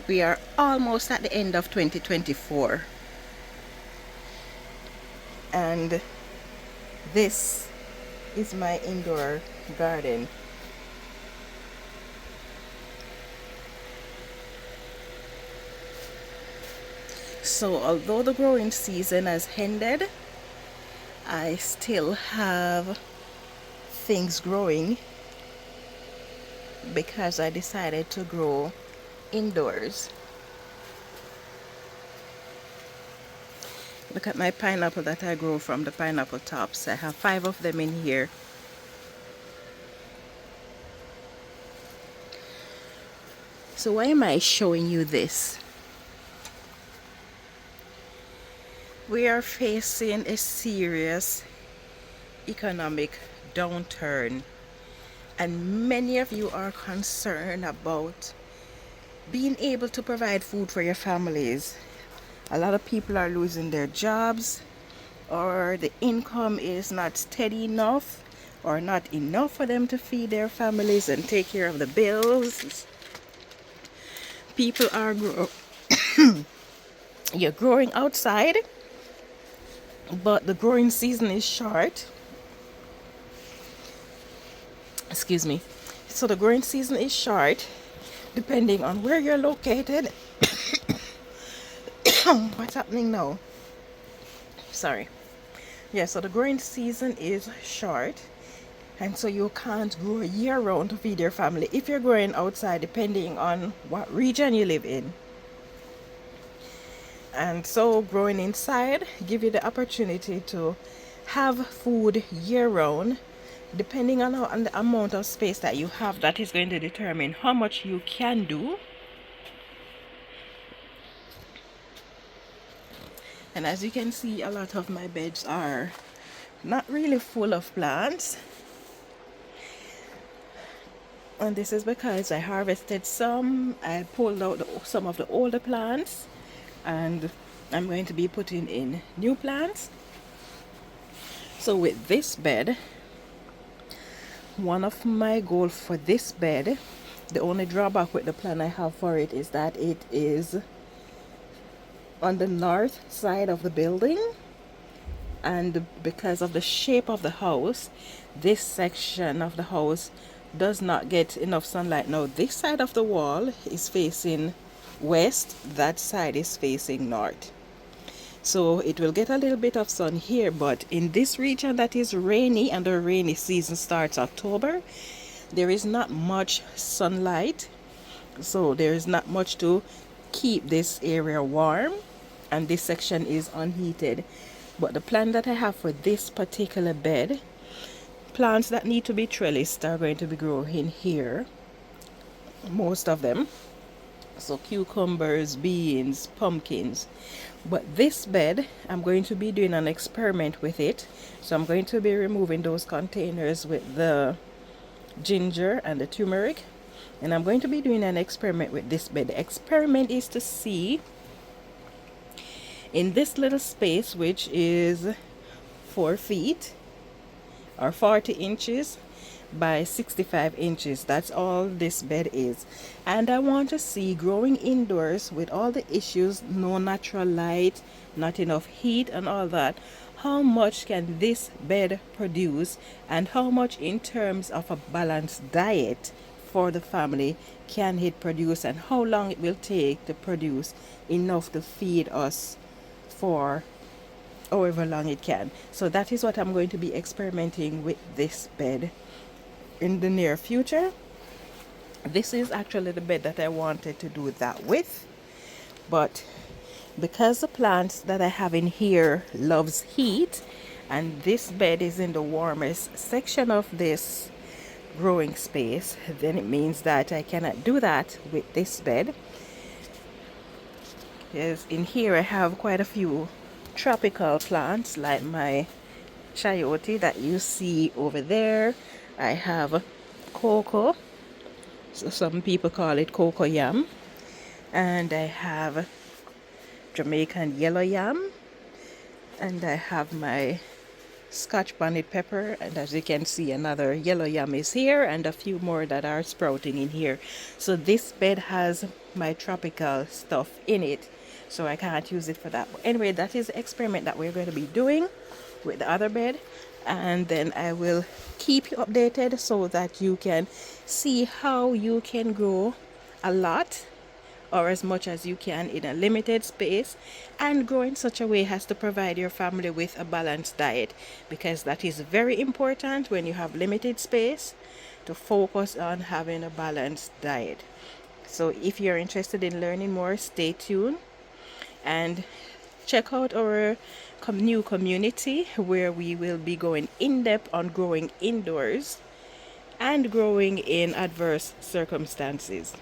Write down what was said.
We are almost at the end of 2024, and this is my indoor garden. So although the growing season has ended, I still have things growing because I decided to grow indoors. Look at my pineapple that I grow from the pineapple tops. I have 5 of them in here. So why am I showing you this? We are facing a serious economic downturn, and many of you are concerned about being able to provide food for your families. A lot of people are losing their jobs, or the income is not steady enough or not enough for them to feed their families and take care of the bills. People are you're growing outside, but the growing season is short. Excuse me. So the growing season is short depending on where you're located. What's happening now? Sorry. Yeah, so the growing season is short, and so you can't grow year round to feed your family if you're growing outside, depending on what region you live in. And so growing inside give you the opportunity to have food year round. Depending on the amount of space that you have, that is going to determine how much you can do. And as you can see, a lot of my beds are not really full of plants, and this is because I harvested some. I pulled out some of the older plants, and I'm going to be putting in new plants. So with this bed, one of my goals for this bed, the only drawback with the plan I have for it is that it is on the north side of the building, and because of the shape of the house, this section of the house does not get enough sunlight. Now this side of the wall is facing west, that side is facing north, so it will get a little bit of sun here. But in this region that is rainy, and the rainy season starts October, there is not much sunlight, so there is not much to keep this area warm, and this section is unheated. But the plan that I have for this particular bed, plants that need to be trellised are going to be growing here, most of them. So cucumbers, beans, pumpkins. But this bed, I'm going to be doing an experiment with it. So I'm going to be removing those containers with the ginger and the turmeric, and I'm going to be doing an experiment with this bed. The experiment is to see, in this little space, which is 4 feet or 40 inches by 65 inches, that's all this bed is, and I want to see, growing indoors with all the issues, no natural light, not enough heat and all that, how much can this bed produce, and how much in terms of a balanced diet for the family can it produce, and how long it will take to produce enough to feed us for however long it can. So that is what I'm going to be experimenting with this bed in the near future. This is actually the bed that I wanted to do that with, but because the plants that I have in here loves heat, and this bed is in the warmest section of this growing space, then it means that I cannot do that with this bed. Yes, in here I have quite a few tropical plants, like my chayote that you see over there. I have cocoa, so some people call it cocoa yam, and I have Jamaican yellow yam, and I have my Scotch bonnet pepper, and as you can see, another yellow yam is here and a few more that are sprouting in here. So this bed has my tropical stuff in it, so I can't use it for that. But anyway, that is the experiment that we're going to be doing with the other bed, and then I will keep you updated so that you can see how you can grow a lot or as much as you can in a limited space, and grow in such a way as to provide your family with a balanced diet, because that is very important when you have limited space, to focus on having a balanced diet. So if you're interested in learning more, stay tuned and check out our new community where we will be going in depth on growing indoors and growing in adverse circumstances.